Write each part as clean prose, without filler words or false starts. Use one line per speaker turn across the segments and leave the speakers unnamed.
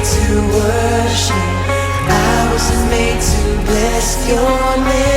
made to worship. I was made to bless your name.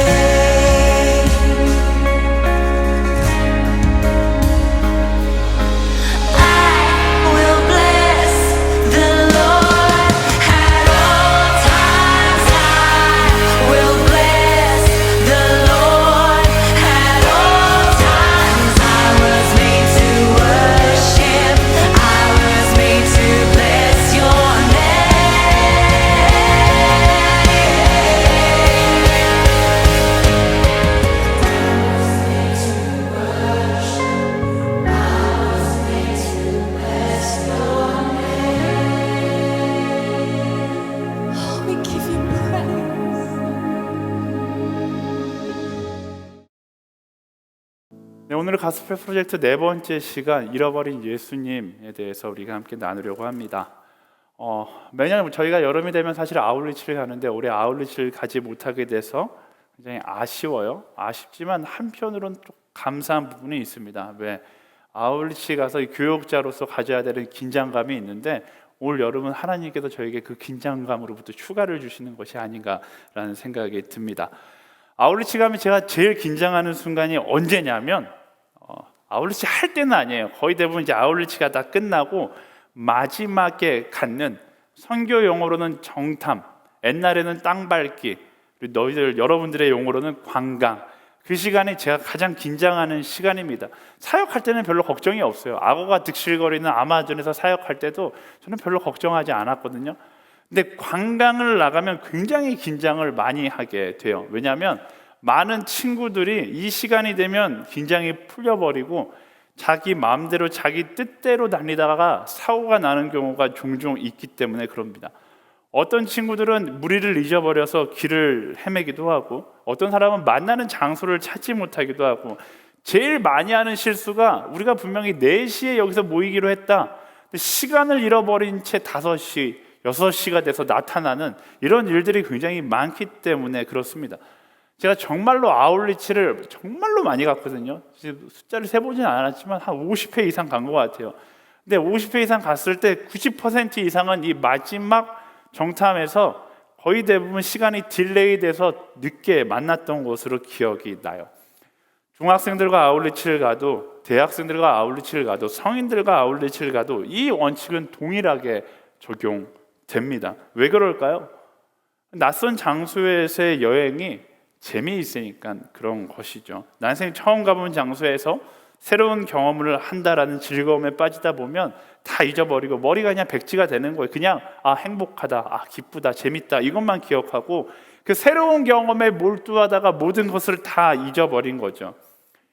오늘 가스펠 프로젝트 네 번째 시간, 잃어버린 예수님에 대해서 우리가 함께 나누려고 합니다. 매년 저희가 여름이 되면 사실 아울리치를 가는데 올해 아울리치를 가지 못하게 돼서 굉장히 아쉬워요. 아쉽지만 한편으로는 좀 감사한 부분이 있습니다. 왜? 아울리치 가서 교역자로서 가져야 되는 긴장감이 있는데 올 여름은 하나님께서 저에게 그 긴장감으로부터 휴가를 주시는 것이 아닌가라는 생각이 듭니다. 아울리치 가면 제가 제일 긴장하는 순간이 언제냐면 아울리치 할 때는 아니에요. 거의 대부분 이제 아울리치가 다 끝나고 마지막에 갖는, 선교 용어로는 정탐, 옛날에는 땅밟기, 그리고 여러분들의 용어로는 관광, 그 시간이 제가 가장 긴장하는 시간입니다. 사역할 때는 별로 걱정이 없어요. 악어가 득실거리는 아마존에서 사역할 때도 저는 별로 걱정하지 않았거든요. 근데 관광을 나가면 굉장히 긴장을 많이 하게 돼요. 왜냐하면 많은 친구들이 이 시간이 되면 긴장이 풀려버리고 자기 마음대로 자기 뜻대로 다니다가 사고가 나는 경우가 종종 있기 때문에 그럽니다. 어떤 친구들은 무리를 잊어버려서 길을 헤매기도 하고, 어떤 사람은 만나는 장소를 찾지 못하기도 하고, 제일 많이 하는 실수가 우리가 분명히 4시에 여기서 모이기로 했다, 시간을 잃어버린 채 5시, 6시가 돼서 나타나는 이런 일들이 굉장히 많기 때문에 그렇습니다. 제가 정말로 아울리치를 정말로 많이 갔거든요. 숫자를 세보지는 않았지만 한 50회 이상 간 것 같아요. 근데 50회 이상 갔을 때 90% 이상은 이 마지막 정탐에서 거의 대부분 시간이 딜레이 돼서 늦게 만났던 것으로 기억이 나요. 중학생들과 아울리치를 가도, 대학생들과 아울리치를 가도, 성인들과 아울리치를 가도 이 원칙은 동일하게 적용됩니다. 왜 그럴까요? 낯선 장소에서의 여행이 재미있으니까 그런 것이죠. 난생 처음 가본 장소에서 새로운 경험을 한다라는 즐거움에 빠지다 보면 다 잊어버리고 머리가 그냥 백지가 되는 거예요. 그냥 행복하다, 기쁘다, 재밌다 이것만 기억하고 그 새로운 경험에 몰두하다가 모든 것을 다 잊어버린 거죠.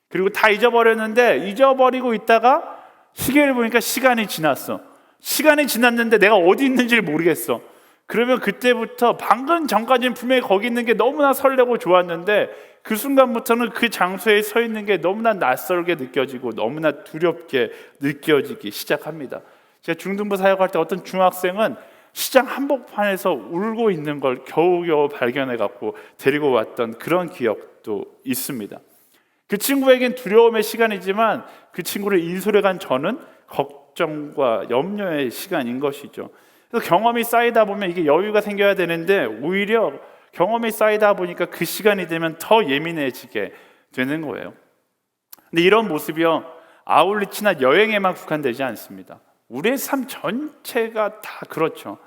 그리고 다 잊어버렸는데, 잊어버리고 있다가 시계를 보니까 시간이 지났어. 시간이 지났는데 내가 어디 있는지 모르겠어. 그러면 그때부터 방금 전까지는 분명히 거기 있는 게 너무나 설레고 좋았는데 그 순간부터는 그 장소에 서 있는 게 너무나 낯설게 느껴지고 너무나 두렵게 느껴지기 시작합니다. 제가 중등부 사역할 때 어떤 중학생은 시장 한복판에서 울고 있는 걸 겨우겨우 발견해 갖고 데리고 왔던 그런 기억도 있습니다. 그 친구에겐 두려움의 시간이지만 그 친구를 인솔해간 저는 걱정과 염려의 시간인 것이죠. 그래서 경험이 쌓이다 보면 이게 여유가 생겨야 되는데 오히려 경험이 쌓이다 보니까 그 시간이 되면 더 예민해지게 되는 거예요. 근데 이런 모습이요, 아울리치나 여행에만 국한되지 않습니다. 우리의 삶 전체가 다 그렇죠.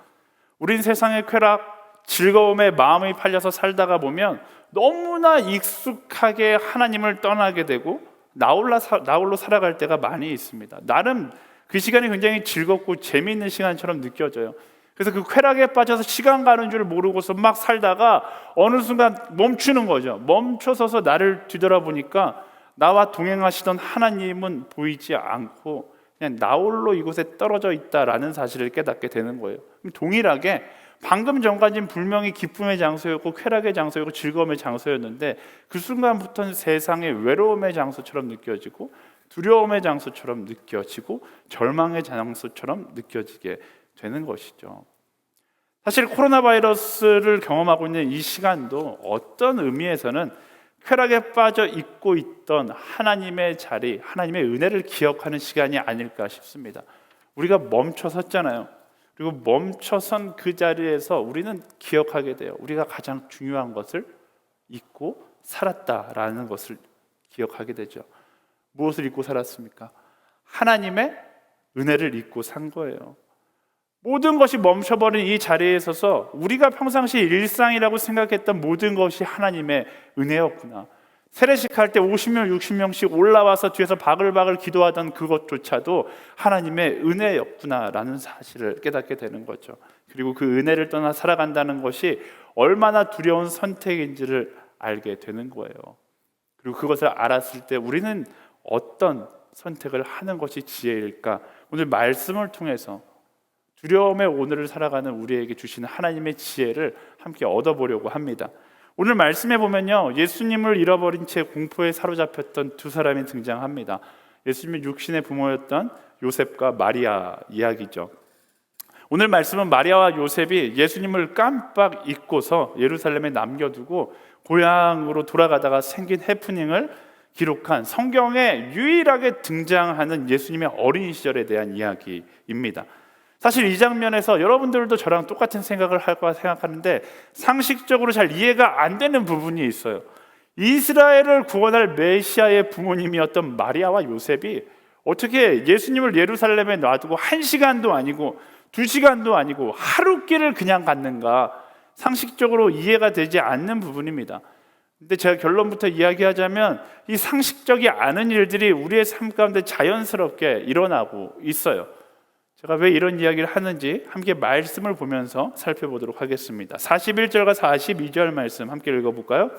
우린 세상의 쾌락, 즐거움에 마음이 팔려서 살다가 보면 너무나 익숙하게 하나님을 떠나게 되고 나홀로 살아갈 때가 많이 있습니다. 나름 그 시간이 굉장히 즐겁고 재미있는 시간처럼 느껴져요. 그래서 그 쾌락에 빠져서 시간 가는 줄 모르고서 막 살다가 어느 순간 멈추는 거죠. 멈춰서서 나를 뒤돌아보니까 나와 동행하시던 하나님은 보이지 않고 그냥 나 홀로 이곳에 떨어져 있다라는 사실을 깨닫게 되는 거예요. 동일하게 방금 전까지는 분명히 기쁨의 장소였고 쾌락의 장소였고 즐거움의 장소였는데 그 순간부터는 세상의 외로움의 장소처럼 느껴지고 두려움의 장소처럼 느껴지고 절망의 장소처럼 느껴지게 되는 것이죠. 사실 코로나 바이러스를 경험하고 있는 이 시간도 어떤 의미에서는 쾌락에 빠져 있고 있던 하나님의 자리, 하나님의 은혜를 기억하는 시간이 아닐까 싶습니다. 우리가 멈춰 섰잖아요. 그리고 멈춰선 그 자리에서 우리는 기억하게 돼요. 우리가 가장 중요한 것을 잊고 살았다라는 것을 기억하게 되죠. 무엇을 잊고 살았습니까? 하나님의 은혜를 잊고 산 거예요. 모든 것이 멈춰버린 이 자리에 서서 우리가 평상시 일상이라고 생각했던 모든 것이 하나님의 은혜였구나. 세례식 할 때 50명, 60명씩 올라와서 뒤에서 바글바글 기도하던 그것조차도 하나님의 은혜였구나라는 사실을 깨닫게 되는 거죠. 그리고 그 은혜를 떠나 살아간다는 것이 얼마나 두려운 선택인지를 알게 되는 거예요. 그리고 그것을 알았을 때 우리는 어떤 선택을 하는 것이 지혜일까? 오늘 말씀을 통해서 두려움의 오늘을 살아가는 우리에게 주시는 하나님의 지혜를 함께 얻어보려고 합니다. 오늘 말씀에 보면요, 예수님을 잃어버린 채 공포에 사로잡혔던 두 사람이 등장합니다. 예수님의 육신의 부모였던 요셉과 마리아 이야기죠. 오늘 말씀은 마리아와 요셉이 예수님을 깜빡 잊고서 예루살렘에 남겨두고 고향으로 돌아가다가 생긴 해프닝을 기록한 성경에 유일하게 등장하는 예수님의 어린 시절에 대한 이야기입니다. 사실 이 장면에서 여러분들도 저랑 똑같은 생각을 할 거라 생각하는데 상식적으로 잘 이해가 안 되는 부분이 있어요. 이스라엘을 구원할 메시아의 부모님이었던 마리아와 요셉이 어떻게 예수님을 예루살렘에 놔두고 1시간도 아니고 2시간도 아니고 하루 길을 그냥 갔는가, 상식적으로 이해가 되지 않는 부분입니다. 근데 제가 결론부터 이야기하자면 이 상식적이 않은 일들이 우리의 삶 가운데 자연스럽게 일어나고 있어요. 제가 왜 이런 이야기를 하는지 함께 말씀을 보면서 살펴보도록 하겠습니다. 41절과 42절 말씀 함께 읽어볼까요?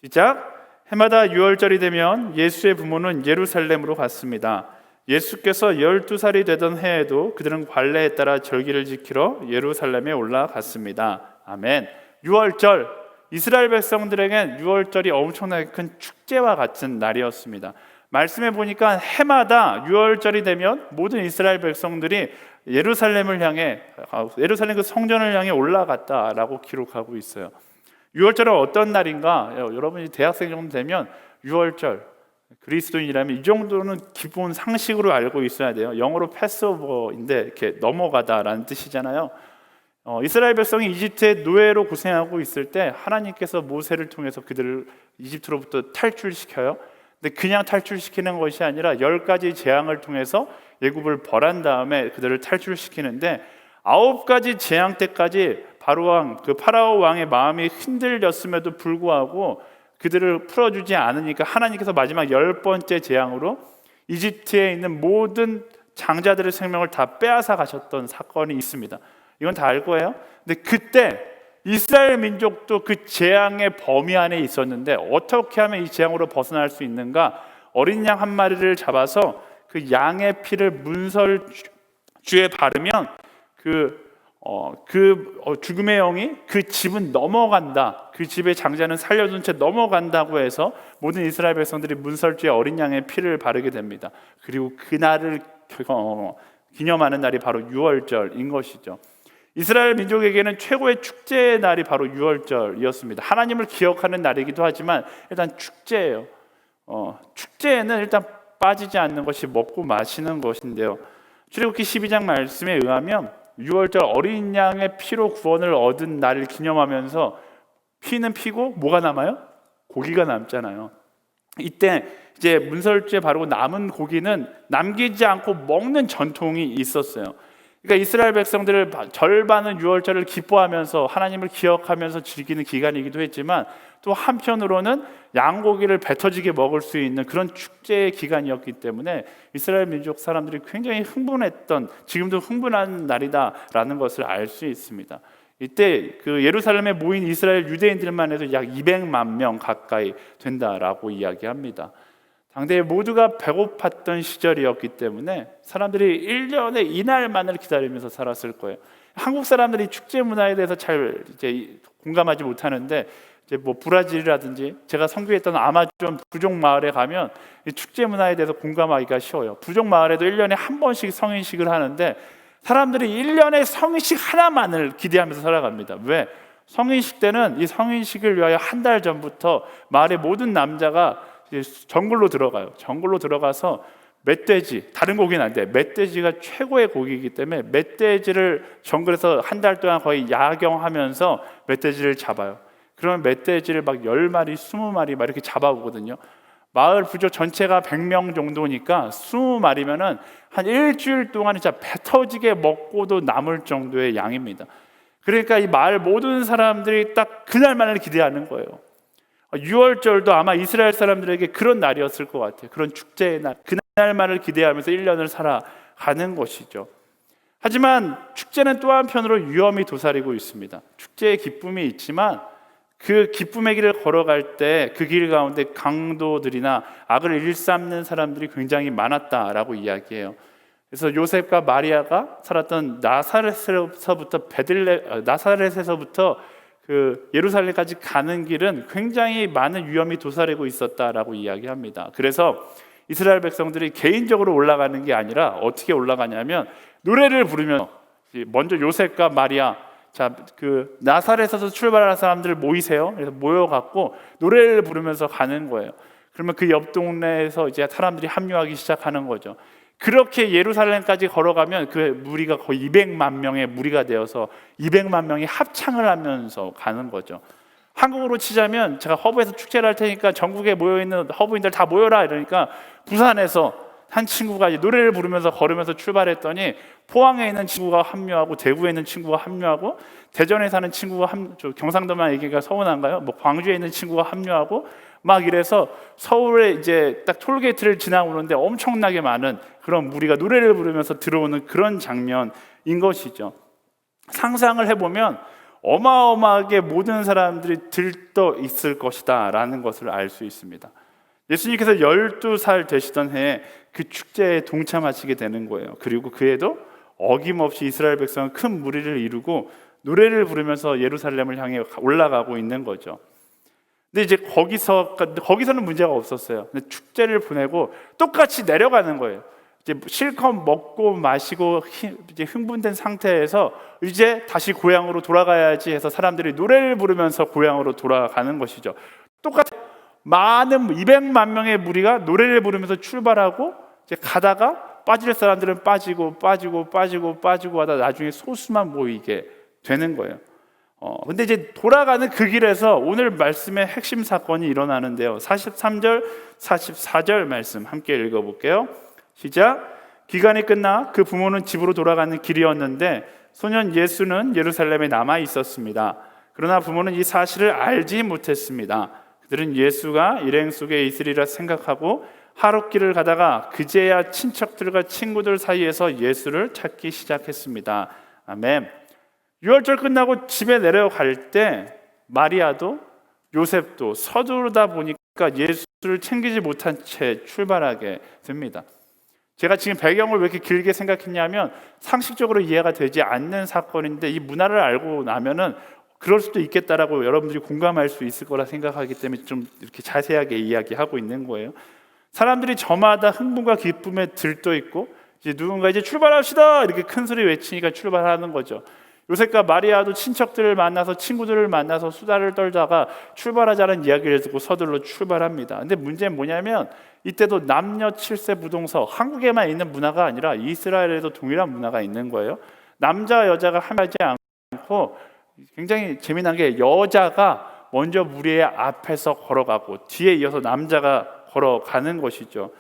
시작. 해마다 유월절이 되면 예수의 부모는 예루살렘으로 갔습니다. 예수께서 12살이 되던 해에도 그들은 관례에 따라 절기를 지키러 예루살렘에 올라갔습니다. 아멘. 유월절, 이스라엘 백성들에겐 유월절이 엄청나게 큰 축제와 같은 날이었습니다. 말씀해 보니까 해마다 유월절이 되면 모든 이스라엘 백성들이 예루살렘을 향해, 예루살렘 그 성전을 향해 올라갔다라고 기록하고 있어요. 유월절은 어떤 날인가? 여러분이 대학생 정도 되면 유월절, 그리스도인이라면 이 정도는 기본 상식으로 알고 있어야 돼요. 영어로 패스오버인데 이렇게 넘어가다라는 뜻이잖아요. 이스라엘 백성이 이집트의 노예로 고생하고 있을 때 하나님께서 모세를 통해서 그들을 이집트로부터 탈출시켜요. 근데 그냥 탈출시키는 것이 아니라 10가지 재앙을 통해서 애굽을 벌한 다음에 그들을 탈출시키는데 9가지 재앙 때까지 파라오 왕의 마음이 흔들렸음에도 불구하고 그들을 풀어주지 않으니까 하나님께서 마지막 10번째 재앙으로 이집트에 있는 모든 장자들의 생명을 다 빼앗아 가셨던 사건이 있습니다. 이건 다 알 거예요. 근데 그때 이스라엘 민족도 그 재앙의 범위 안에 있었는데 어떻게 하면 이 재앙으로 벗어날 수 있는가? 어린 양 한 마리를 잡아서 그 양의 피를 문설주에 바르면 죽음의 영이 그 집은 넘어간다, 그 집의 장자는 살려둔 채 넘어간다고 해서 모든 이스라엘 백성들이 문설주에 어린 양의 피를 바르게 됩니다. 그리고 그날을 기념하는 날이 바로 유월절인 것이죠. 이스라엘 민족에게는 최고의 축제의 날이 바로 유월절이었습니다. 하나님을 기억하는 날이기도 하지만 일단 축제예요. 축제에는 일단 빠지지 않는 것이 먹고 마시는 것인데요. 출애굽기 12장 말씀에 의하면 유월절 어린 양의 피로 구원을 얻은 날을 기념하면서 피는 피고 뭐가 남아요? 고기가 남잖아요. 이때 이제 문설주에 바르고 남은 고기는 남기지 않고 먹는 전통이 있었어요. 그러니까 이스라엘 백성들을 절반은 유월절을 기뻐하면서 하나님을 기억하면서 즐기는 기간이기도 했지만 또 한편으로는 양고기를 배 터지게 먹을 수 있는 그런 축제의 기간이었기 때문에 이스라엘 민족 사람들이 굉장히 흥분했던, 지금도 흥분한 날이다라는 것을 알 수 있습니다. 이때 그 예루살렘에 모인 이스라엘 유대인들만 해도 약 200만 명 가까이 된다라고 이야기합니다. 당대에 모두가 배고팠던 시절이었기 때문에 사람들이 1년에 이날만을 기다리면서 살았을 거예요. 한국 사람들이 축제 문화에 대해서 잘 이제 공감하지 못하는데 이제 뭐 브라질이라든지 제가 선교했던 아마존 부족 마을에 가면 이 축제 문화에 대해서 공감하기가 쉬워요. 부족 마을에도 1년에 한 번씩 성인식을 하는데 사람들이 1년에 성인식 하나만을 기대하면서 살아갑니다. 왜? 성인식 때는 이 성인식을 위하여 한 달 전부터 마을의 모든 남자가 정글로 들어가요. 정글로 들어가서 멧돼지, 다른 고기는 안 돼. 멧돼지가 최고의 고기이기 때문에 멧돼지를 정글에서 한 달 동안 거의 야경하면서 멧돼지를 잡아요. 그러면 멧돼지를 막 10마리, 20마리 막 이렇게 잡아오거든요. 마을 부족 전체가 100명 정도니까 20마리면은 한 일주일 동안 진짜 배 터지게 먹고도 남을 정도의 양입니다. 그러니까 이 마을 모든 사람들이 딱 그날만을 기대하는 거예요. 6월절도 아마 이스라엘 사람들에게 그런 날이었을 것 같아요. 그런 축제의 날, 그날만을 기대하면서 1년을 살아가는 것이죠. 하지만 축제는 또 한편으로 위험이 도사리고 있습니다. 축제의 기쁨이 있지만 그 기쁨의 길을 걸어갈 때 그 길 가운데 강도들이나 악을 일삼는 사람들이 굉장히 많았다라고 이야기해요. 그래서 요셉과 마리아가 살았던 나사렛에서부터 그 예루살렘까지 가는 길은 굉장히 많은 위험이 도사리고 있었다라고 이야기합니다. 그래서 이스라엘 백성들이 개인적으로 올라가는 게 아니라 어떻게 올라가냐면 노래를 부르면 먼저 요셉과 마리아, 자, 그 나사렛에서 출발하는 사람들 모이세요. 그래서 모여갖고 노래를 부르면서 가는 거예요. 그러면 그 옆 동네에서 이제 사람들이 합류하기 시작하는 거죠. 그렇게 예루살렘까지 걸어가면 그 무리가 거의 200만 명의 무리가 되어서 200만 명이 합창을 하면서 가는 거죠. 한국으로 치자면 제가 허브에서 축제를 할 테니까 전국에 모여있는 허브인들 다 모여라 이러니까 부산에서 한 친구가 이제 노래를 부르면서 걸으면서 출발했더니 포항에 있는 친구가 합류하고 대구에 있는 친구가 합류하고 대전에 사는 친구가 경상도만 얘기가 서운한가요? 뭐 광주에 있는 친구가 합류하고 막 이래서 서울에 이제 딱 톨게이트를 지나오는데 엄청나게 많은 그런 무리가 노래를 부르면서 들어오는 그런 장면인 것이죠. 상상을 해보면 어마어마하게 모든 사람들이 들떠 있을 것이다 라는 것을 알 수 있습니다. 예수님께서 12살 되시던 해에 그 축제에 동참하시게 되는 거예요. 그리고 그 해도 어김없이 이스라엘 백성은 큰 무리를 이루고 노래를 부르면서 예루살렘을 향해 올라가고 있는 거죠. 근데 이제 거기서는 문제가 없었어요. 근데 축제를 보내고 똑같이 내려가는 거예요. 이제 실컷 먹고 마시고 이제 흥분된 상태에서 이제 다시 고향으로 돌아가야지 해서 사람들이 노래를 부르면서 고향으로 돌아가는 것이죠. 똑같이 많은 200만 명의 무리가 노래를 부르면서 출발하고 이제 가다가 빠질 사람들은 빠지고 하다 나중에 소수만 모이게 되는 거예요. 근데 이제 돌아가는 그 길에서 오늘 말씀의 핵심 사건이 일어나는데요. 43절, 44절 말씀 함께 읽어볼게요. 시작. 기간이 끝나 그 부모는 집으로 돌아가는 길이었는데 소년 예수는 예루살렘에 남아 있었습니다. 그러나 부모는 이 사실을 알지 못했습니다. 그들은 예수가 일행 속에 있으리라 생각하고 하룻길을 가다가 그제야 친척들과 친구들 사이에서 예수를 찾기 시작했습니다. 아멘. 6월절 끝나고 집에 내려갈 때 마리아도 요셉도 서두르다 보니까 예수를 챙기지 못한 채 출발하게 됩니다. 제가 지금 배경을 왜 이렇게 길게 생각했냐면 상식적으로 이해가 되지 않는 사건인데 이 문화를 알고 나면은 그럴 수도 있겠다라고 여러분들이 공감할 수 있을 거라 생각하기 때문에 좀 이렇게 자세하게 이야기하고 있는 거예요. 사람들이 저마다 흥분과 기쁨에 들떠 있고 이제 누군가 이제 출발합시다 이렇게 큰 소리 외치니까 출발하는 거죠. 요셉과 마리아도 친척들을 만나서 친구들을 만나서 수다를 떨다가 출발하자는 이야기를 듣고 서둘러 출발합니다. 근데 문제는 뭐냐면 이때도 남녀 7세 부동서, 한국에만 있는 문화가 아니라 이스라엘에도 동일한 문화가 있는 거예요. 남자 여자가 함께하지 않고 굉장히 재미난 게 여자가 먼저 무리의 앞에서 걸어가고 뒤에 이어서 남자가 걸어가는 것이죠.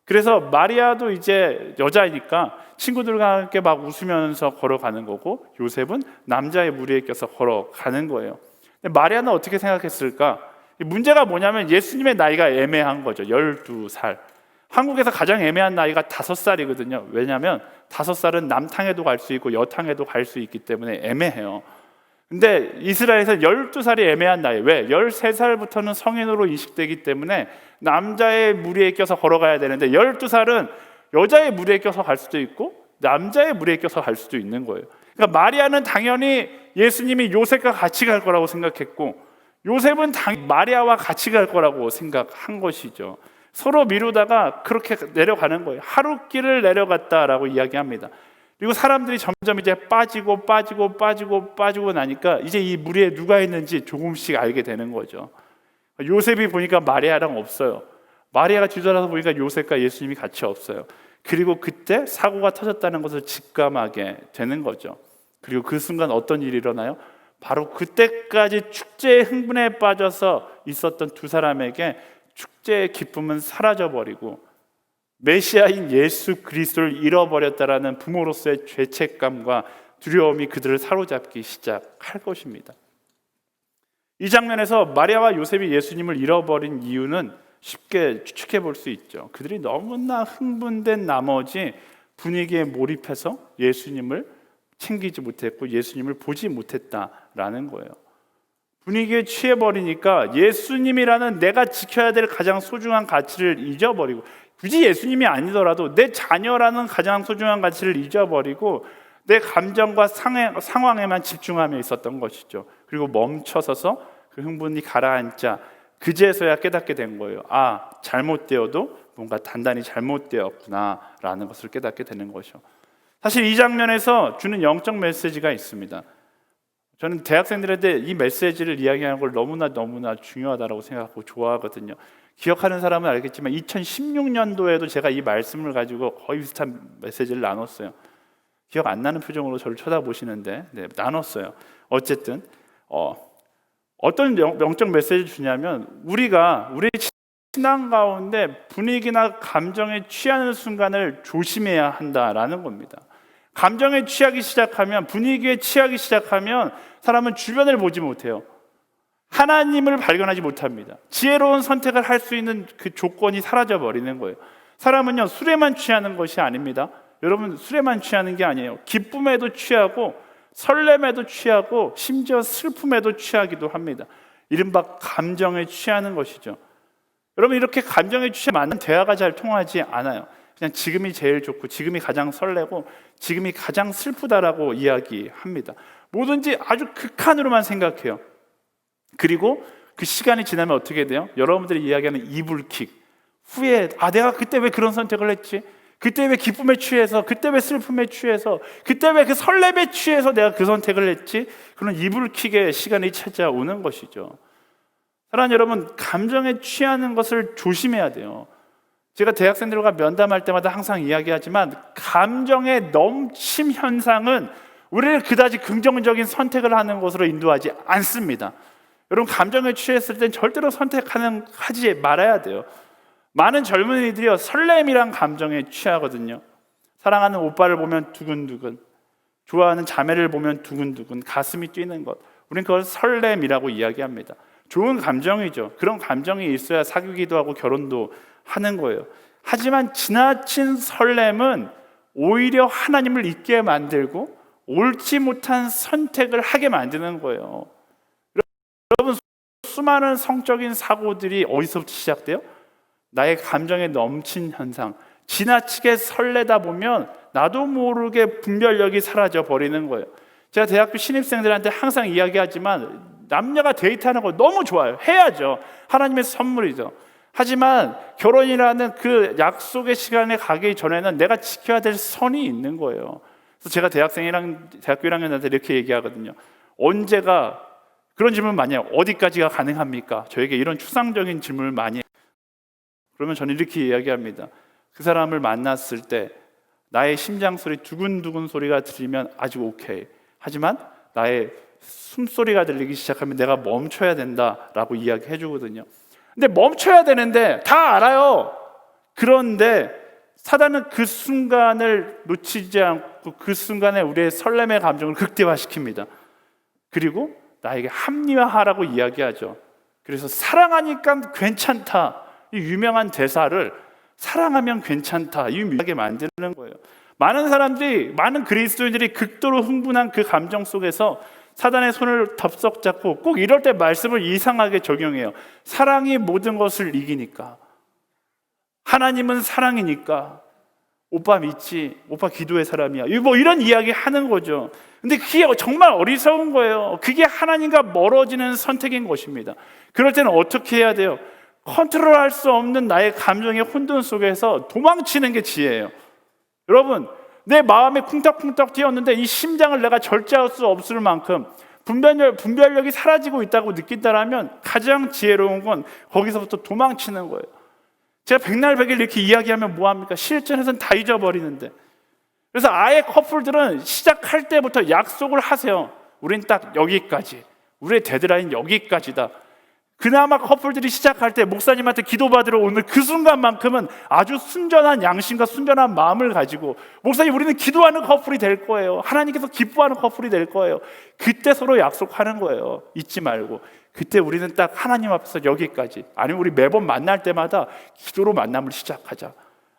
그래서 마리아도 이제 여자이니까 친구들과 함께 막 웃으면서 걸어가는 거고 요셉은 남자의 무리에 껴서 걸어가는 거예요. 근데 마리아는 어떻게 생각했을까? 문제가 뭐냐면 예수님의 나이가 애매한 거죠. 12살. 한국에서 가장 애매한 나이가 5살이거든요. 왜냐하면 5살은 남탕에도 갈 수 있고 여탕에도 갈 수 있기 때문에 애매해요. 근데 이스라엘에서 12살이 애매한 나이. 왜? 13살부터는 성인으로 인식되기 때문에 남자의 무리에 껴서 걸어가야 되는데 12살은 여자의 무리에 껴서 갈 수도 있고 남자의 무리에 껴서 갈 수도 있는 거예요. 그러니까 마리아는 당연히 예수님이 요셉과 같이 갈 거라고 생각했고 요셉은 마리아와 같이 갈 거라고 생각한 것이죠. 서로 미루다가 그렇게 내려가는 거예요. 하룻길을 내려갔다라고 이야기합니다. 그리고 사람들이 점점 이제 빠지고 나니까 이제 이 무리에 누가 있는지 조금씩 알게 되는 거죠. 요셉이 보니까 마리아랑 없어요. 마리아가 뒤돌아서 보니까 요셉과 예수님이 같이 없어요. 그리고 그때 사고가 터졌다는 것을 직감하게 되는 거죠. 그리고 그 순간 어떤 일이 일어나요? 바로 그때까지 축제의 흥분에 빠져서 있었던 두 사람에게 축제의 기쁨은 사라져버리고 메시아인 예수 그리스도를 잃어버렸다라는 부모로서의 죄책감과 두려움이 그들을 사로잡기 시작할 것입니다. 이 장면에서 마리아와 요셉이 예수님을 잃어버린 이유는 쉽게 추측해 볼 수 있죠. 그들이 너무나 흥분된 나머지 분위기에 몰입해서 예수님을 챙기지 못했고 예수님을 보지 못했다라는 거예요. 분위기에 취해버리니까 예수님이라는 내가 지켜야 될 가장 소중한 가치를 잊어버리고, 굳이 예수님이 아니더라도 내 자녀라는 가장 소중한 가치를 잊어버리고 내 감정과 상황에만 집중하며 있었던 것이죠. 그리고 멈춰서서 그 흥분이 가라앉자 그제서야 깨닫게 된 거예요. 아, 잘못되어도 뭔가 단단히 잘못되었구나 라는 것을 깨닫게 되는 것이죠. 사실 이 장면에서 주는 영적 메시지가 있습니다. 저는 대학생들한테 이 메시지를 이야기하는 걸 너무나 중요하다고 생각하고 좋아하거든요. 기억하는 사람은 알겠지만 2016년도에도 제가 이 말씀을 가지고 거의 비슷한 메시지를 나눴어요. 기억 안 나는 표정으로 저를 쳐다보시는데 나눴어요. 어쨌든 어떤 영적 메시지를 주냐면, 우리가 우리 신앙 가운데 분위기나 감정에 취하는 순간을 조심해야 한다라는 겁니다. 감정에 취하기 시작하면, 분위기에 취하기 시작하면 사람은 주변을 보지 못해요. 하나님을 발견하지 못합니다. 지혜로운 선택을 할 수 있는 그 조건이 사라져 버리는 거예요. 사람은요, 술에만 취하는 것이 아닙니다. 여러분, 술에만 취하는 게 아니에요. 기쁨에도 취하고 설렘에도 취하고 심지어 슬픔에도 취하기도 합니다. 이른바 감정에 취하는 것이죠. 여러분, 이렇게 감정에 취하면 대화가 잘 통하지 않아요. 그냥 지금이 제일 좋고 지금이 가장 설레고 지금이 가장 슬프다라고 이야기합니다. 뭐든지 아주 극한으로만 생각해요. 그리고 그 시간이 지나면 어떻게 돼요? 여러분들이 이야기하는 이불킥, 후회, 내가 그때 왜 그런 선택을 했지? 그때 왜 기쁨에 취해서, 그때 왜 슬픔에 취해서, 그때 왜 그 설렘에 취해서 내가 그 선택을 했지? 그런 이불킥의 시간이 찾아오는 것이죠. 사랑하는 여러분, 감정에 취하는 것을 조심해야 돼요. 제가 대학생들과 면담할 때마다 항상 이야기하지만, 감정의 넘침 현상은 우리를 그다지 긍정적인 선택을 하는 것으로 인도하지 않습니다. 여러분, 감정에 취했을 땐 절대로 하지 말아야 돼요. 많은 젊은이들이요, 설렘이란 감정에 취하거든요. 사랑하는 오빠를 보면 두근두근, 좋아하는 자매를 보면 두근두근 가슴이 뛰는 것, 우리는 그걸 설렘이라고 이야기합니다. 좋은 감정이죠. 그런 감정이 있어야 사귀기도 하고 결혼도 하는 거예요. 하지만 지나친 설렘은 오히려 하나님을 잊게 만들고 옳지 못한 선택을 하게 만드는 거예요. 여러분, 수많은 성적인 사고들이 어디서부터 시작돼요? 나의 감정에 넘친 현상, 지나치게 설레다 보면 나도 모르게 분별력이 사라져 버리는 거예요. 제가 대학교 신입생들한테 항상 이야기하지만, 남녀가 데이트하는 거 너무 좋아요. 해야죠. 하나님의 선물이죠. 하지만 결혼이라는 그 약속의 시간에 가기 전에는 내가 지켜야 될 선이 있는 거예요. 그래서 제가 대학교 1학년한테 이렇게 얘기하거든요. 언제가, 그런 질문 많이 해요. 어디까지가 가능합니까? 저에게 이런 추상적인 질문을 많이 해요. 그러면 저는 이렇게 이야기합니다. 그 사람을 만났을 때 나의 심장 소리, 두근두근 소리가 들리면 아직 오케이. 하지만 나의 숨소리가 들리기 시작하면 내가 멈춰야 된다라고 이야기해 주거든요. 근데 멈춰야 되는데 다 알아요. 그런데 사단은 그 순간을 놓치지 않고 그 순간에 우리의 설렘의 감정을 극대화시킵니다. 그리고 나에게 합리화하라고 이야기하죠. 그래서 사랑하니까 괜찮다, 이 유명한 대사를 사랑하면 괜찮다, 유명하게 만드는 거예요. 많은 그리스도인들이 극도로 흥분한 그 감정 속에서 사단의 손을 덥석 잡고 꼭 이럴 때 말씀을 이상하게 적용해요. 사랑이 모든 것을 이기니까, 하나님은 사랑이니까, 오빠 믿지, 오빠 기도의 사람이야, 이런 이야기 하는 거죠. 근데 그게 정말 어리석은 거예요. 그게 하나님과 멀어지는 선택인 것입니다. 그럴 때는 어떻게 해야 돼요? 컨트롤할 수 없는 나의 감정의 혼돈 속에서 도망치는 게 지혜예요. 여러분, 내 마음에 쿵딱쿵딱 뛰었는데 이 심장을 내가 절제할 수 없을 만큼 분별력이 사라지고 있다고 느낀다라면 가장 지혜로운 건 거기서부터 도망치는 거예요. 제가 백날 백일 이렇게 이야기하면 뭐합니까? 실전에서는 다 잊어버리는데. 그래서 아예 커플들은 시작할 때부터 약속을 하세요. 우린 딱 여기까지, 우리의 데드라인 여기까지다. 그나마 커플들이 시작할 때 목사님한테 기도받으러 오는 그 순간만큼은 아주 순전한 양심과 순전한 마음을 가지고, 목사님 우리는 기도하는 커플이 될 거예요, 하나님께서 기뻐하는 커플이 될 거예요, 그때 서로 약속하는 거예요. 잊지 말고. 그때 우리는 딱 하나님 앞에서 여기까지, 아니면 우리 매번 만날 때마다 기도로 만남을 시작하자,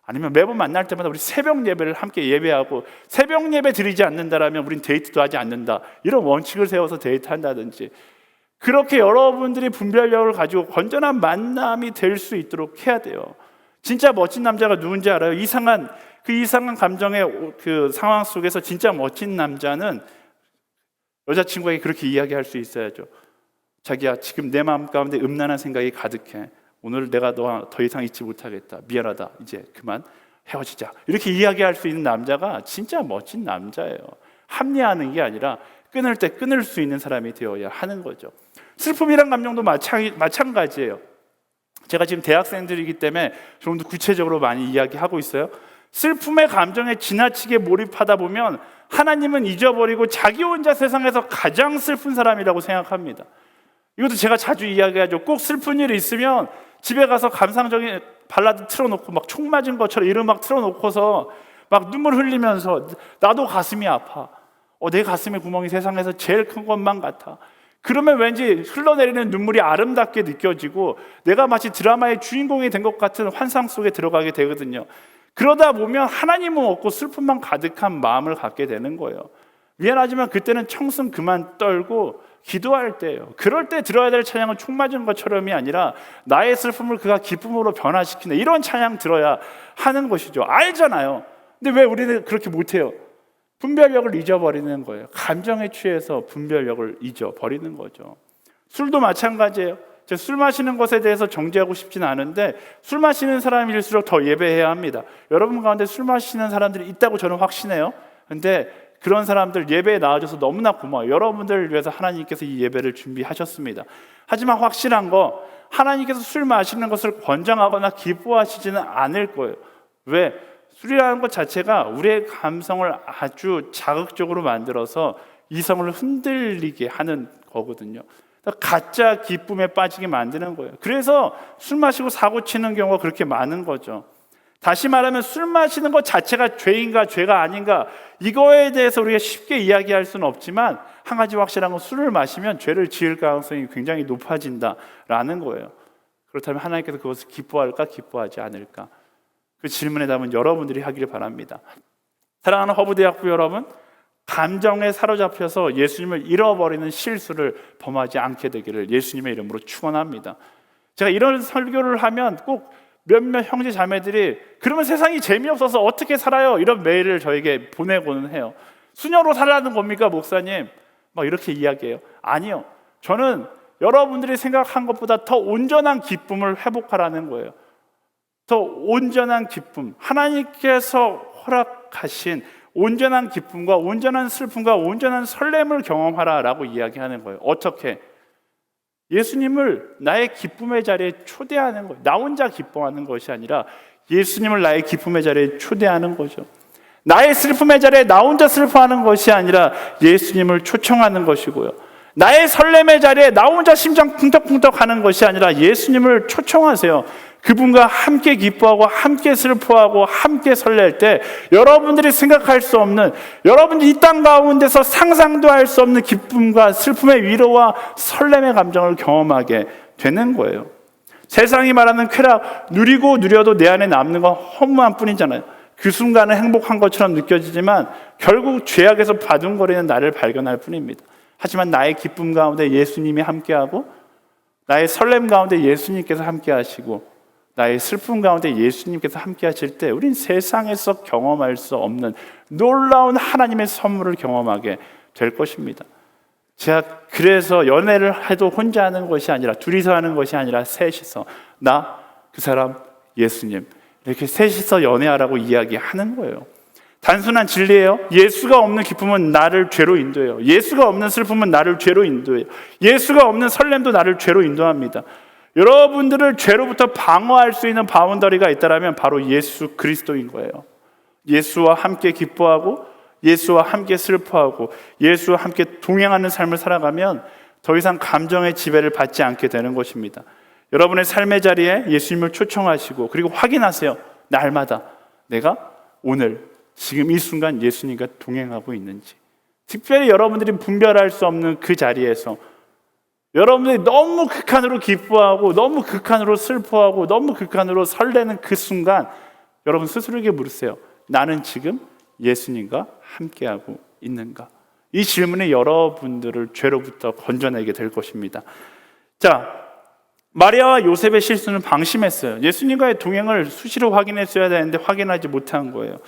아니면 매번 만날 때마다 우리 새벽 예배를 함께 예배하고, 새벽 예배 드리지 않는다라면 우린 데이트도 하지 않는다, 이런 원칙을 세워서 데이트한다든지, 그렇게 여러분들이 분별력을 가지고 건전한 만남이 될 수 있도록 해야 돼요. 진짜 멋진 남자가 누군지 알아요? 이상한 감정의 그 상황 속에서 진짜 멋진 남자는 여자친구에게 그렇게 이야기할 수 있어야죠. 자기야, 지금 내 마음 가운데 음란한 생각이 가득해. 오늘 내가 너 더 이상 잊지 못하겠다. 미안하다. 이제 그만 헤어지자. 이렇게 이야기할 수 있는 남자가 진짜 멋진 남자예요. 합리화하는 게 아니라 끊을 때 끊을 수 있는 사람이 되어야 하는 거죠. 슬픔이란 감정도 마찬가지예요. 제가 지금 대학생들이기 때문에 좀 더 구체적으로 많이 이야기하고 있어요. 슬픔의 감정에 지나치게 몰입하다 보면 하나님은 잊어버리고 자기 혼자 세상에서 가장 슬픈 사람이라고 생각합니다. 이것도 제가 자주 이야기하죠. 꼭 슬픈 일이 있으면 집에 가서 감상적인 발라드 틀어놓고 막 총 맞은 것처럼 이런 막 틀어놓고서 막 눈물 흘리면서 나도 가슴이 아파. 내 가슴의 구멍이 세상에서 제일 큰 것만 같아. 그러면 왠지 흘러내리는 눈물이 아름답게 느껴지고 내가 마치 드라마의 주인공이 된 것 같은 환상 속에 들어가게 되거든요. 그러다 보면 하나님은 없고 슬픔만 가득한 마음을 갖게 되는 거예요. 미안하지만 그때는 청승 그만 떨고 기도할 때예요. 그럴 때 들어야 될 찬양은 총 맞은 것처럼이 아니라 나의 슬픔을 그가 기쁨으로 변화시키는 이런 찬양 들어야 하는 것이죠. 알잖아요. 근데 왜 우리는 그렇게 못해요? 분별력을 잊어버리는 거예요. 감정에 취해서 분별력을 잊어버리는 거죠. 술도 마찬가지예요. 제가 술 마시는 것에 대해서 정죄하고 싶지는 않은데 술 마시는 사람일수록 더 예배해야 합니다. 여러분 가운데 술 마시는 사람들이 있다고 저는 확신해요. 근데 그런 사람들 예배에 나와줘서 너무나 고마워요. 여러분들을 위해서 하나님께서 이 예배를 준비하셨습니다. 하지만 확실한 거, 하나님께서 술 마시는 것을 권장하거나 기뻐하시지는 않을 거예요. 왜? 술이라는 것 자체가 우리의 감성을 아주 자극적으로 만들어서 이성을 흔들리게 하는 거거든요. 가짜 기쁨에 빠지게 만드는 거예요. 그래서 술 마시고 사고 치는 경우가 그렇게 많은 거죠. 다시 말하면 술 마시는 것 자체가 죄인가 죄가 아닌가, 이거에 대해서 우리가 쉽게 이야기할 수는 없지만 한 가지 확실한 건, 술을 마시면 죄를 지을 가능성이 굉장히 높아진다라는 거예요. 그렇다면 하나님께서 그것을 기뻐할까 기뻐하지 않을까? 그 질문에 답은 여러분들이 하기를 바랍니다. 사랑하는 허브대학부 여러분, 감정에 사로잡혀서 예수님을 잃어버리는 실수를 범하지 않게 되기를 예수님의 이름으로 축원합니다. 제가 이런 설교를 하면 꼭 몇몇 형제 자매들이 그러면 세상이 재미없어서 어떻게 살아요? 이런 메일을 저에게 보내고는 해요. 수녀로 살라는 겁니까 목사님? 막 이렇게 이야기해요. 아니요, 저는 여러분들이 생각한 것보다 더 온전한 기쁨을 회복하라는 거예요. 더 온전한 기쁨, 하나님께서 허락하신 온전한 기쁨과 온전한 슬픔과 온전한 설렘을 경험하라라고 이야기하는 거예요. 어떻게? 예수님을 나의 기쁨의 자리에 초대하는 거예요. 나 혼자 기뻐하는 것이 아니라 예수님을 나의 기쁨의 자리에 초대하는 거죠. 나의 슬픔의 자리에 나 혼자 슬퍼하는 것이 아니라 예수님을 초청하는 것이고요. 나의 설렘의 자리에 나 혼자 심장 쿵떡쿵떡 하는 것이 아니라 예수님을 초청하세요. 그분과 함께 기뻐하고 함께 슬퍼하고 함께 설렐 때 여러분들이 생각할 수 없는, 여러분들이 이 땅 가운데서 상상도 할 수 없는 기쁨과 슬픔의 위로와 설렘의 감정을 경험하게 되는 거예요. 세상이 말하는 쾌락, 누리고 누려도 내 안에 남는 건 허무한 뿐이잖아요. 그 순간은 행복한 것처럼 느껴지지만 결국 죄악에서 바둥거리는 나를 발견할 뿐입니다. 하지만 나의 기쁨 가운데 예수님이 함께하고, 나의 설렘 가운데 예수님께서 함께하시고, 나의 슬픔 가운데 예수님께서 함께 하실 때 우린 세상에서 경험할 수 없는 놀라운 하나님의 선물을 경험하게 될 것입니다. 제가 그래서 연애를 해도 혼자 하는 것이 아니라, 둘이서 하는 것이 아니라 셋이서, 나, 그 사람, 예수님, 이렇게 셋이서 연애하라고 이야기하는 거예요. 단순한 진리예요. 예수가 없는 기쁨은 나를 죄로 인도해요. 예수가 없는 슬픔은 나를 죄로 인도해요. 예수가 없는 설렘도 나를 죄로 인도합니다. 여러분들을 죄로부터 방어할 수 있는 바운더리가 있다면 바로 예수 그리스도인 거예요. 예수와 함께 기뻐하고 예수와 함께 슬퍼하고 예수와 함께 동행하는 삶을 살아가면 더 이상 감정의 지배를 받지 않게 되는 것입니다. 여러분의 삶의 자리에 예수님을 초청하시고 그리고 확인하세요. 날마다 내가 오늘 지금 이 순간 예수님과 동행하고 있는지. 특별히 여러분들이 분별할 수 없는 그 자리에서 여러분들이 너무 극한으로 기뻐하고 너무 극한으로 슬퍼하고 너무 극한으로 설레는 그 순간 여러분 스스로에게 물으세요. 나는 지금 예수님과 함께하고 있는가? 이 질문이 여러분들을 죄로부터 건져내게 될 것입니다. 자, 마리아와 요셉의 실수는 방심했어요. 예수님과의 동행을 수시로 확인했어야 되는데 확인하지 못한 거예요.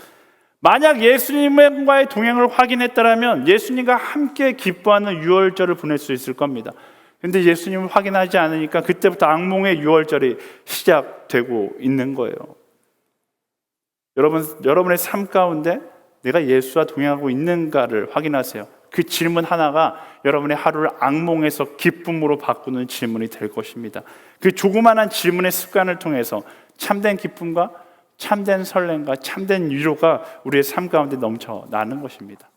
만약 예수님과의 동행을 확인했다면 예수님과 함께 기뻐하는 유월절을 보낼 수 있을 겁니다. 그런데 예수님을 확인하지 않으니까 그때부터 악몽의 유월절이 시작되고 있는 거예요. 여러분의 삶 가운데 내가 예수와 동행하고 있는가를 확인하세요. 그 질문 하나가 여러분의 하루를 악몽에서 기쁨으로 바꾸는 질문이 될 것입니다. 그 조그마한 질문의 습관을 통해서 참된 기쁨과 참된 설렘과 참된 위로가 우리의 삶 가운데 넘쳐나는 것입니다.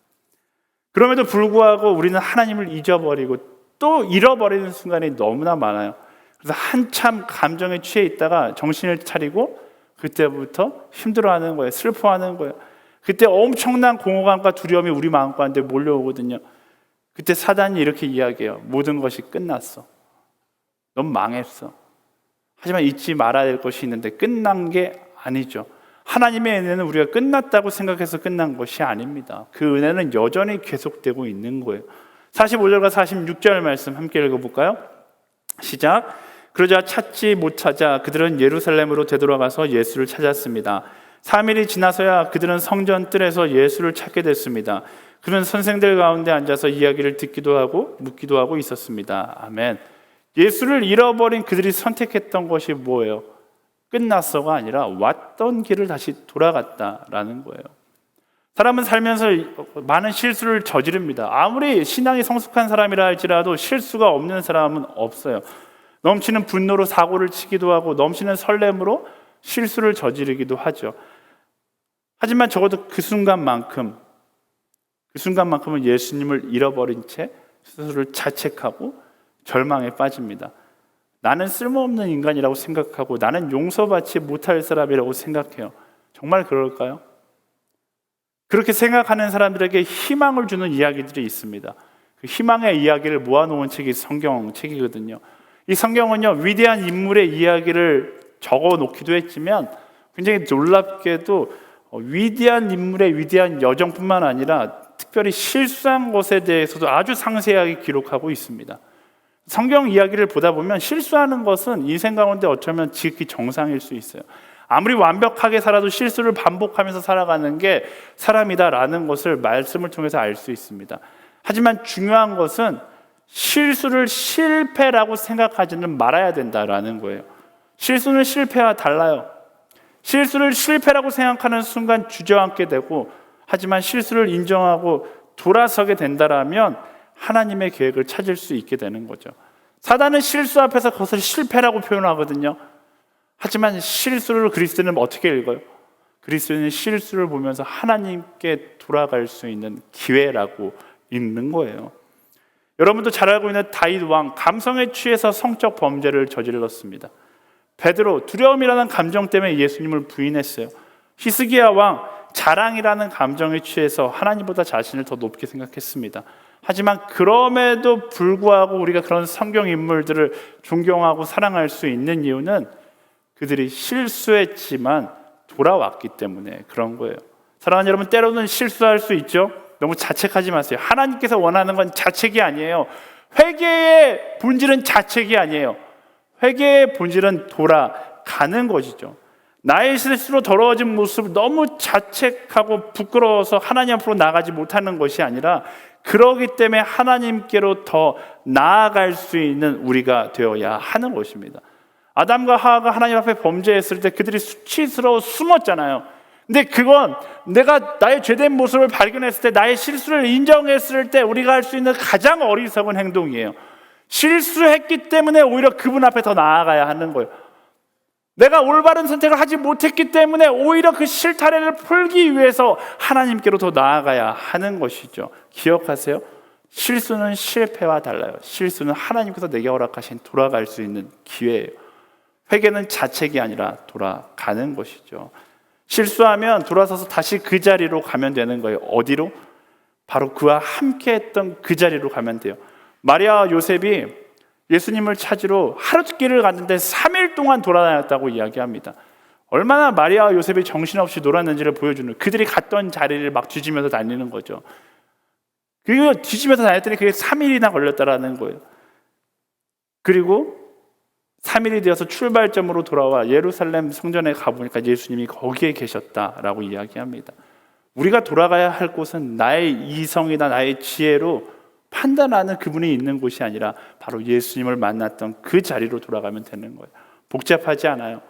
그럼에도 불구하고 우리는 하나님을 잊어버리고 또 잃어버리는 순간이 너무나 많아요. 그래서 한참 감정에 취해 있다가 정신을 차리고 그때부터 힘들어하는 거예요. 슬퍼하는 거예요. 그때 엄청난 공허감과 두려움이 우리 마음 가운데 몰려오거든요. 그때 사단이 이렇게 이야기해요. 모든 것이 끝났어. 넌 망했어. 하지만 잊지 말아야 될 것이 있는데 끝난 게 아니죠. 하나님의 은혜는 우리가 끝났다고 생각해서 끝난 것이 아닙니다. 그 은혜는 여전히 계속되고 있는 거예요. 45절과 46절 말씀 함께 읽어볼까요? 시작. 그러자 찾지 못하자 그들은 예루살렘으로 되돌아가서 예수를 찾았습니다. 3일이 지나서야 그들은 성전 뜰에서 예수를 찾게 됐습니다. 그는 선생들 가운데 앉아서 이야기를 듣기도 하고 묻기도 하고 있었습니다. 아멘. 예수를 잃어버린 그들이 선택했던 것이 뭐예요? 끝났어가 아니라 왔던 길을 다시 돌아갔다라는 거예요. 사람은 살면서 많은 실수를 저지릅니다. 아무리 신앙이 성숙한 사람이라 할지라도 실수가 없는 사람은 없어요. 넘치는 분노로 사고를 치기도 하고 넘치는 설렘으로 실수를 저지르기도 하죠. 하지만 적어도 그 순간만큼은 예수님을 잃어버린 채 스스로를 자책하고 절망에 빠집니다. 나는 쓸모없는 인간이라고 생각하고 나는 용서받지 못할 사람이라고 생각해요. 정말 그럴까요? 그렇게 생각하는 사람들에게 희망을 주는 이야기들이 있습니다. 그 희망의 이야기를 모아놓은 책이 성경책이거든요. 이 성경은요, 위대한 인물의 이야기를 적어놓기도 했지만 굉장히 놀랍게도 위대한 인물의 위대한 여정뿐만 아니라 특별히 실수한 것에 대해서도 아주 상세하게 기록하고 있습니다. 성경 이야기를 보다 보면 실수하는 것은 인생 가운데 어쩌면 지극히 정상일 수 있어요. 아무리 완벽하게 살아도 실수를 반복하면서 살아가는 게 사람이다라는 것을 말씀을 통해서 알 수 있습니다. 하지만 중요한 것은 실수를 실패라고 생각하지는 말아야 된다라는 거예요. 실수는 실패와 달라요. 실수를 실패라고 생각하는 순간 주저앉게 되고, 하지만 실수를 인정하고 돌아서게 된다라면 하나님의 계획을 찾을 수 있게 되는 거죠. 사단은 실수 앞에서 그것을 실패라고 표현하거든요. 하지만 실수를 그리스도인은 어떻게 읽어요? 그리스도인은 실수를 보면서 하나님께 돌아갈 수 있는 기회라고 읽는 거예요. 여러분도 잘 알고 있는 다윗 왕, 감성에 취해서 성적 범죄를 저질렀습니다. 베드로, 두려움이라는 감정 때문에 예수님을 부인했어요. 히스기야 왕, 자랑이라는 감정에 취해서 하나님보다 자신을 더 높게 생각했습니다. 하지만 그럼에도 불구하고 우리가 그런 성경 인물들을 존경하고 사랑할 수 있는 이유는 그들이 실수했지만 돌아왔기 때문에 그런 거예요. 사랑하는 여러분, 때로는 실수할 수 있죠. 너무 자책하지 마세요. 하나님께서 원하는 건 자책이 아니에요. 회개의 본질은 자책이 아니에요. 회개의 본질은 돌아가는 것이죠. 나의 실수로 더러워진 모습을 너무 자책하고 부끄러워서 하나님 앞으로 나가지 못하는 것이 아니라, 그러기 때문에 하나님께로 더 나아갈 수 있는 우리가 되어야 하는 것입니다. 아담과 하와가 하나님 앞에 범죄했을 때 그들이 수치스러워 숨었잖아요. 근데 그건 내가 나의 죄된 모습을 발견했을 때, 나의 실수를 인정했을 때 우리가 할 수 있는 가장 어리석은 행동이에요. 실수했기 때문에 오히려 그분 앞에 더 나아가야 하는 거예요. 내가 올바른 선택을 하지 못했기 때문에 오히려 그 실타래를 풀기 위해서 하나님께로 더 나아가야 하는 것이죠. 기억하세요. 실수는 실패와 달라요. 실수는 하나님께서 내게 허락하신 돌아갈 수 있는 기회예요. 회개는 자책이 아니라 돌아가는 것이죠. 실수하면 돌아서서 다시 그 자리로 가면 되는 거예요. 어디로? 바로 그와 함께 했던 그 자리로 가면 돼요. 마리아와 요셉이 예수님을 찾으러 하룻길을 갔는데 3일 동안 돌아다녔다고 이야기합니다. 얼마나 마리아와 요셉이 정신없이 놀았는지를 보여주는, 그들이 갔던 자리를 막 뒤지면서 다니는 거죠. 그리고 뒤지면서 다녔더니 그게 3일이나 걸렸다라는 거예요. 그리고 3일이 되어서 출발점으로 돌아와 예루살렘 성전에 가보니까 예수님이 거기에 계셨다라고 이야기합니다. 우리가 돌아가야 할 곳은 나의 이성이나 나의 지혜로 판단하는 그분이 있는 곳이 아니라 바로 예수님을 만났던 그 자리로 돌아가면 되는 거예요. 복잡하지 않아요.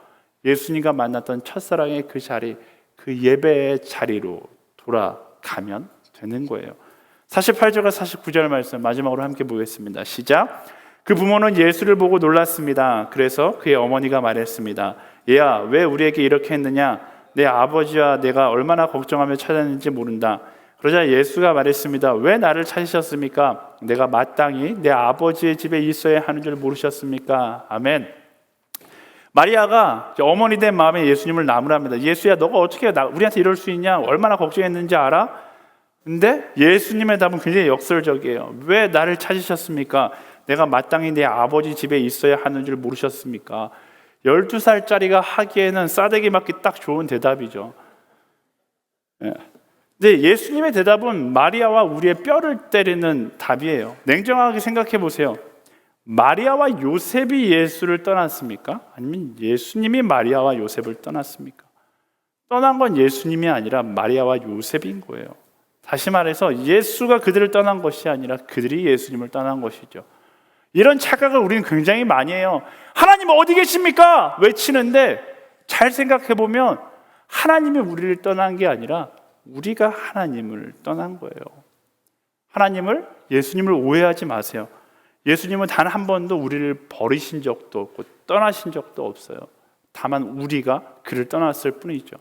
예수님과 만났던 첫사랑의 그 자리, 그 예배의 자리로 돌아가면 되는 거예요. 48절과 49절 말씀 마지막으로 함께 보겠습니다. 시작. 그 부모는 예수를 보고 놀랐습니다. 그래서 그의 어머니가 말했습니다. 얘야, 왜 우리에게 이렇게 했느냐? 내 아버지와 내가 얼마나 걱정하며 찾았는지 모른다. 그러자 예수가 말했습니다. 왜 나를 찾으셨습니까? 내가 마땅히 내 아버지의 집에 있어야 하는 줄 모르셨습니까? 아멘. 마리아가 어머니 된 마음에 예수님을 나무랍니다. 예수야, 너가 어떻게 우리한테 이럴 수 있냐? 얼마나 걱정했는지 알아? 근데 예수님의 답은 굉장히 역설적이에요. 왜 나를 찾으셨습니까? 내가 마땅히 내 아버지 집에 있어야 하는 줄 모르셨습니까? 12살짜리가 하기에는 싸대기 맞기 딱 좋은 대답이죠. 근데 예수님의 대답은 마리아와 우리의 뼈를 때리는 답이에요. 냉정하게 생각해 보세요. 마리아와 요셉이 예수를 떠났습니까? 아니면 예수님이 마리아와 요셉을 떠났습니까? 떠난 건 예수님이 아니라 마리아와 요셉인 거예요. 다시 말해서 예수가 그들을 떠난 것이 아니라 그들이 예수님을 떠난 것이죠. 이런 착각을 우리는 굉장히 많이 해요. 하나님 어디 계십니까? 외치는데 잘 생각해 보면 하나님이 우리를 떠난 게 아니라 우리가 하나님을 떠난 거예요. 하나님을, 예수님을 오해하지 마세요. 예수님은 단 한 번도 우리를 버리신 적도 없고 떠나신 적도 없어요. 다만 우리가 그를 떠났을 뿐이죠.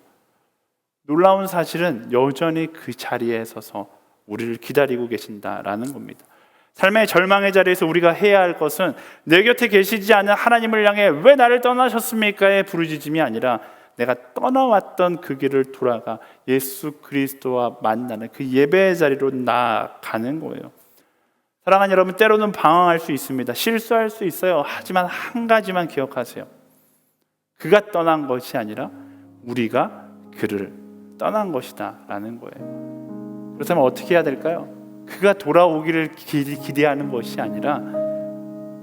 놀라운 사실은 여전히 그 자리에 서서 우리를 기다리고 계신다라는 겁니다. 삶의 절망의 자리에서 우리가 해야 할 것은 내 곁에 계시지 않은 하나님을 향해 왜 나를 떠나셨습니까의 부르짖음이 아니라 내가 떠나왔던 그 길을 돌아가 예수 그리스도와 만나는 그 예배의 자리로 나아가는 거예요. 사랑하는 여러분, 때로는 방황할 수 있습니다. 실수할 수 있어요. 하지만 한 가지만 기억하세요. 그가 떠난 것이 아니라 우리가 그를 떠난 것이다 라는 거예요. 그렇다면 어떻게 해야 될까요? 그가 돌아오기를 기대하는 것이 아니라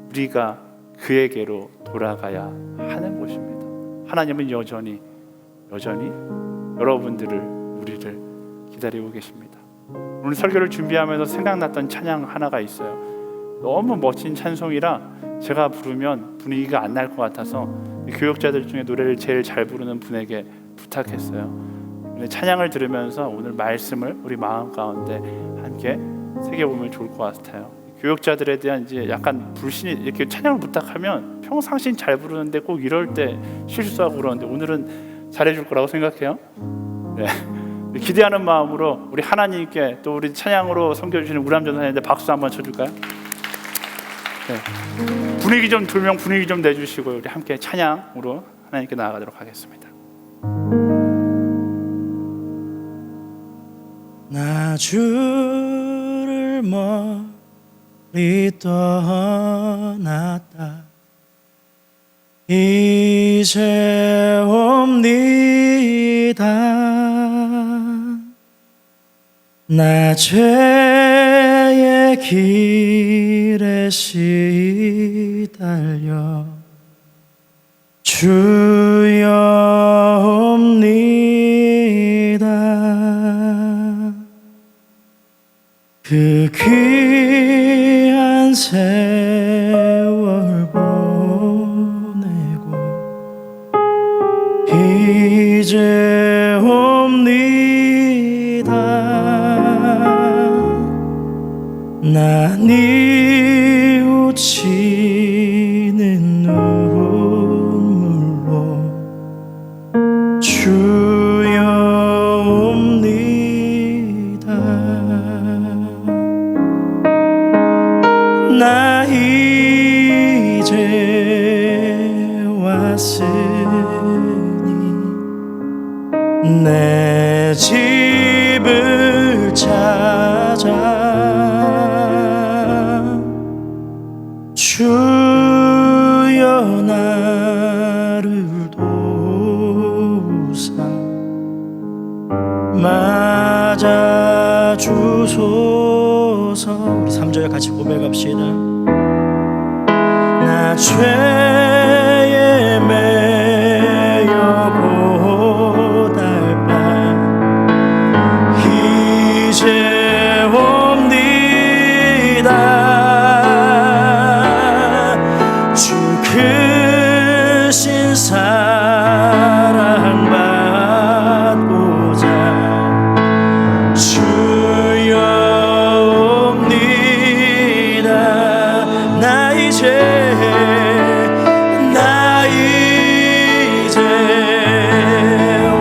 우리가 그에게로 돌아가야 하는 것입니다. 하나님은 여전히 여러분들을, 우리를 기다리고 계십니다. 오늘 설교를 준비하면서 생각났던 찬양 하나가 있어요. 너무 멋진 찬송이라 제가 부르면 분위기가 안 날 것 같아서 교역자들 중에 노래를 제일 잘 부르는 분에게 부탁했어요. 찬양을 들으면서 오늘 말씀을 우리 마음 가운데 함께 새겨보면 좋을 것 같아요. 교역자들에 대한 이제 약간 불신이, 이렇게 찬양을 부탁하면 평상시엔 잘 부르는데 꼭 이럴 때 실수하고 그러는데 오늘은 잘해줄 거라고 생각해요. 네. 기대하는 마음으로 우리 하나님께 또 우리 찬양으로 섬겨주시는 우람전사님한테 박수 한번 쳐줄까요? 네. 분위기 좀 돌면 분위기 좀 내주시고 우리 함께 찬양으로 하나님께 나아가도록 하겠습니다.
나 주를 멀리 떠났다 이제 옵니다. 나 죄의 길에 시달려 주여 옵니다. 그 귀한 세월 보내고 이제 옵니다. 난 이웃 묻히는 눈물로 주여 옵니다. 나 이제 왔으니 내 집을 찾아 주여 나를 도우사 맞아 주소서. 우리 3절 같이 고백합시다. 나 죄에 매여 고달파 이제 옵니다. 주 크신 사랑 받고자 주여 옵니다. 나 이제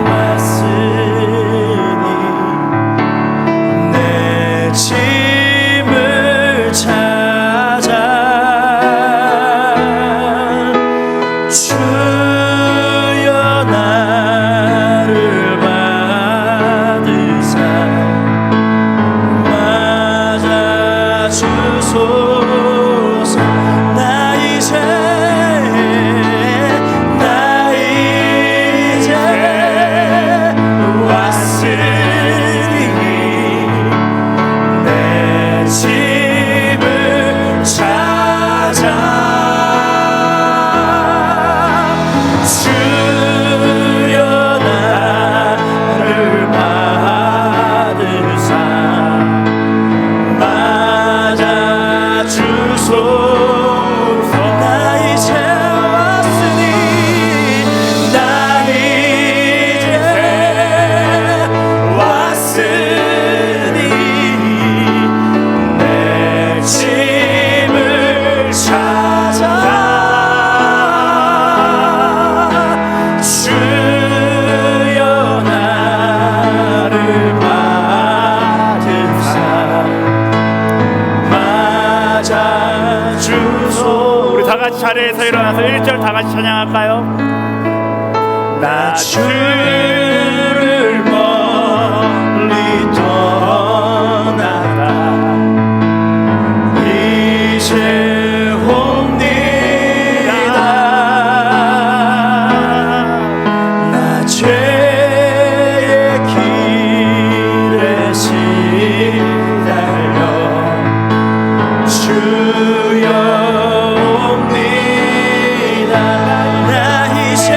왔으니 내 집을 찾아 주여 나를 받으사 맞아 주소서. 나 이제 왔으니 내 집을 찾아 주여 나를 받으사 맞아 주소서. 나 이제 왔으니 나 이제 왔으니 내 집을 찾아 주여 나를 받으사 맞아 주소.
우리 다 같이 자리에서 일어나서 1절 다 같이 찬양할까요?
나 주를 멀리 떠나다 이제 옵니다. 나 죄의 길에 시달려 주여 옵니다. 나 이제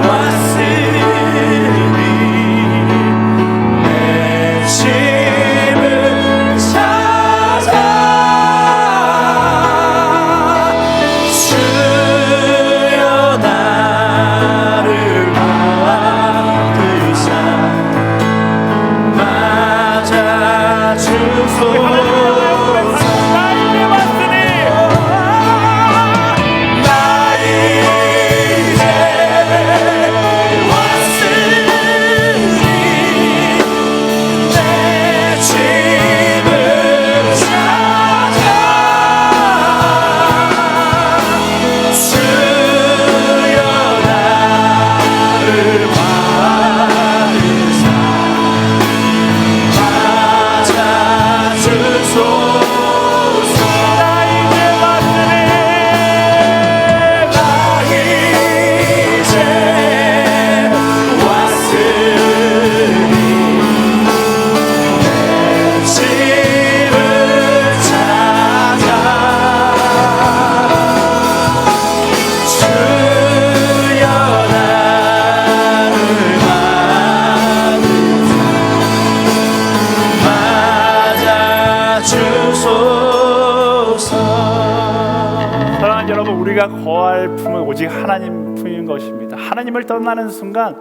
왔으니 내 집을 찾아 주여 나를 받으사 맞아 주소서.
사랑하는 여러분, 우리가 거할 품은 오직 하나님 품인 것입니다. 하나님을 떠나는 순간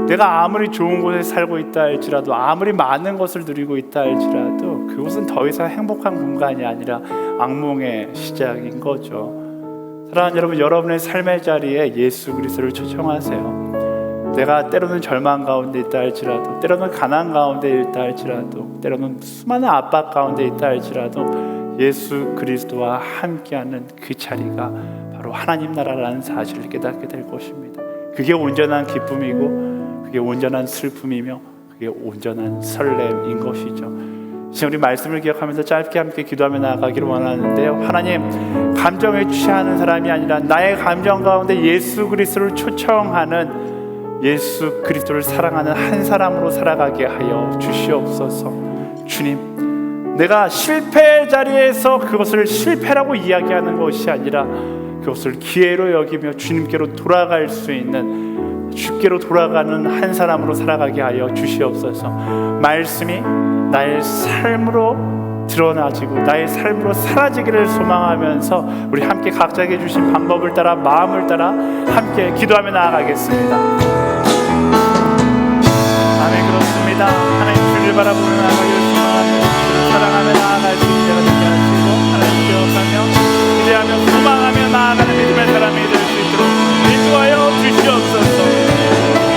내가 아무리 좋은 곳에 살고 있다 할지라도, 아무리 많은 것을 누리고 있다 할지라도 그곳은 더 이상 행복한 공간이 아니라 악몽의 시작인 거죠. 사랑하는 여러분, 여러분의 삶의 자리에 예수 그리스도를 초청하세요. 내가 때로는 절망 가운데 있다 할지라도, 때로는 가난 가운데 있다 할지라도, 때로는 수많은 압박 가운데 있다 할지라도 예수 그리스도와 함께하는 그 자리가 바로 하나님 나라라는 사실을 깨닫게 될 것입니다. 그게 온전한 기쁨이고, 그게 온전한 슬픔이며, 그게 온전한 설렘인 것이죠. 지금 우리 말씀을 기억하면서 짧게 함께 기도하며 나아가기를 원하는데요. 하나님, 감정에 취하는 사람이 아니라 나의 감정 가운데 예수 그리스도를 초청하는, 예수 그리스도를 사랑하는 한 사람으로 살아가게 하여 주시옵소서. 주님, 내가 실패의 자리에서 그것을 실패라고 이야기하는 것이 아니라 그것을 기회로 여기며 주님께로 돌아갈 수 있는, 주께로 돌아가는 한 사람으로 살아가게 하여 주시옵소서. 말씀이 나의 삶으로 드러나지고 나의 삶으로 사라지기를 소망하면서 우리 함께 각자에게 주신 방법을 따라, 마음을 따라 함께 기도하며 나아가겠습니다. 아멘. 그렇습니다. 하나님 주를 바라보며 나아가기를 소망하며 주를 사랑하며 나아갈 수 있게 되게 하시고, 하나님 기억하며 기대하며 소망하며 나아가는 믿음의 사람이 될 수 있도록 인도하여 주시옵소서.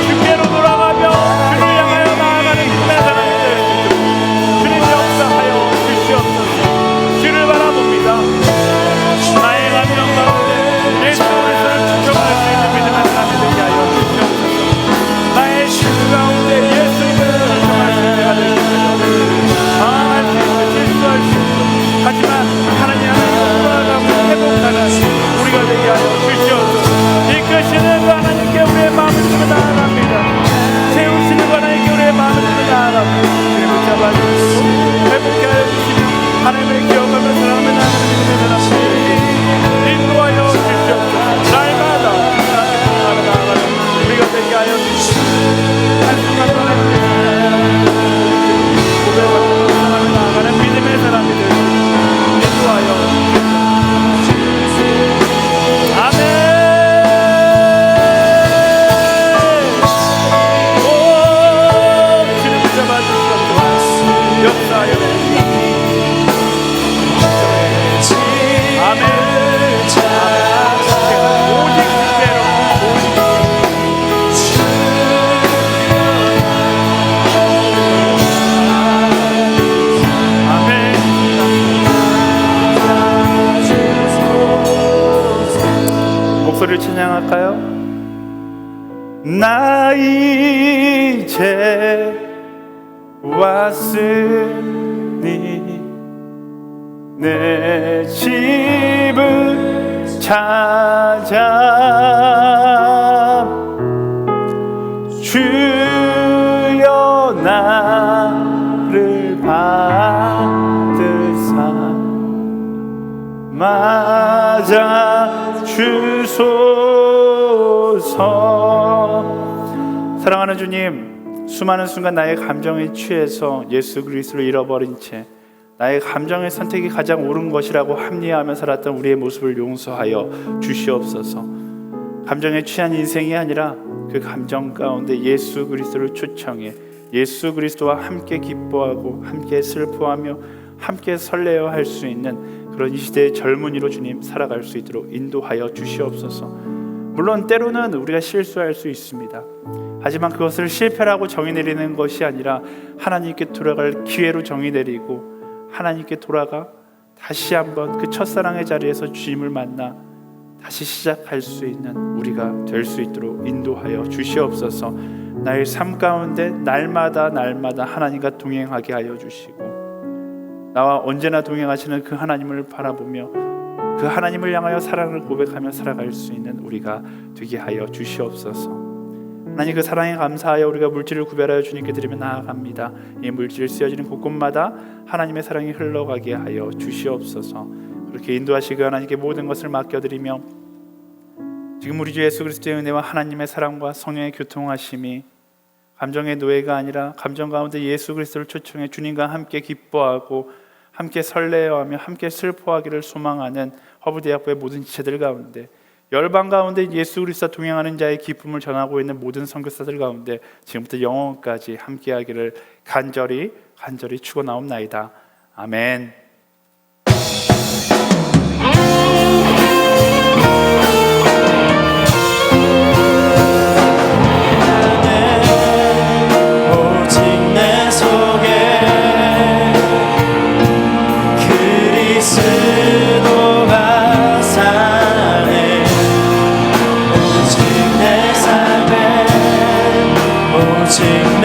주께로 돌아가며 주를 향하여 나아가는 믿음의 사람이 될 수 있도록 주님 역사하여 주시옵소서. 주를 바라봅니다. 나의 감정 가운데 예수 그리스도를 추청할 수 있는 믿음의 사람이 되게 하여 주시옵소서. 나의 실수 가운데 예수 그리스도를 추청할 수 있는 자가 되게 하여 주시옵소서. 할 수 있고 실수할 수 있고, 하지만 하나님 안에 돌아가며 회복하는 우리가 되게 하여 주시옵소서. 이끄시는 하나님께 우리의 마음을 주며 나아갑니다. 세우시는 하나님께 우리의 마음을 주며 나아갑니다. 주님 붙잡아주시고 회복케 하여 주시며 하나님을 기억하며 사랑하며 나아가는 믿음의 사람들이 인도하여 주시옵소서. 날마다 하나님을 나아가는 우리가 되게 하여 주시옵소서. 한순간 하나님께 고백하며 사랑하며 나아가는 믿음의 사람들이 인도하여 아멘. 역사하여 아멘. 오직 그대로, 아멘. 목소리를 찬양할까요? 나 이제 왔으니 내 집을 찾아 주여 나를 받으사 맞아 주소서. 사랑하는 주님, 수많은 순간 나의 감정에 취해서 예수 그리스도를 잃어버린 채 나의 감정의 선택이 가장 옳은 것이라고 합리화하며 살았던 우리의 모습을 용서하여 주시옵소서. 감정에 취한 인생이 아니라 그 감정 가운데 예수 그리스도를 초청해 예수 그리스도와 함께 기뻐하고 함께 슬퍼하며 함께 설레어 할 수 있는 그런 이 시대의 젊은이로 주님 살아갈 수 있도록 인도하여 주시옵소서. 물론 때로는 우리가 실수할 수 있습니다. 하지만 그것을 실패라고 정의 내리는 것이 아니라 하나님께 돌아갈 기회로 정의 내리고 하나님께 돌아가 다시 한번 그 첫사랑의 자리에서 주님을 만나 다시 시작할 수 있는 우리가 될 수 있도록 인도하여 주시옵소서. 나의 삶 가운데 날마다 하나님과 동행하게 하여 주시고 나와 언제나 동행하시는 그 하나님을 바라보며 그 하나님을 향하여 사랑을 고백하며 살아갈 수 있는 우리가 되게 하여 주시옵소서. 하나님, 그 사랑에 감사하여 우리가 물질을 구별하여 주님께 드리며 나아갑니다. 이 물질이 쓰여지는 곳곳마다 하나님의 사랑이 흘러가게 하여 주시옵소서. 그렇게 인도하시고 하나님께 모든 것을 맡겨드리며 지금 우리 주 예수 그리스도의 은혜와 하나님의 사랑과 성령의 교통하심이 감정의 노예가 아니라 감정 가운데 예수 그리스도를 초청해 주님과 함께 기뻐하고 함께 설레어하며 함께 슬퍼하기를 소망하는 허브대학부의 모든 지체들 가운데 열방 가운데 예수 그리스도와 동행하는 자의 기쁨을 전하고 있는 모든 선교사들 가운데 지금부터 영원까지 함께하기를 간절히 축원하옵나이다. 아멘.
오직 내 속에 그리스도가 사네. 오직 내 삶에 오직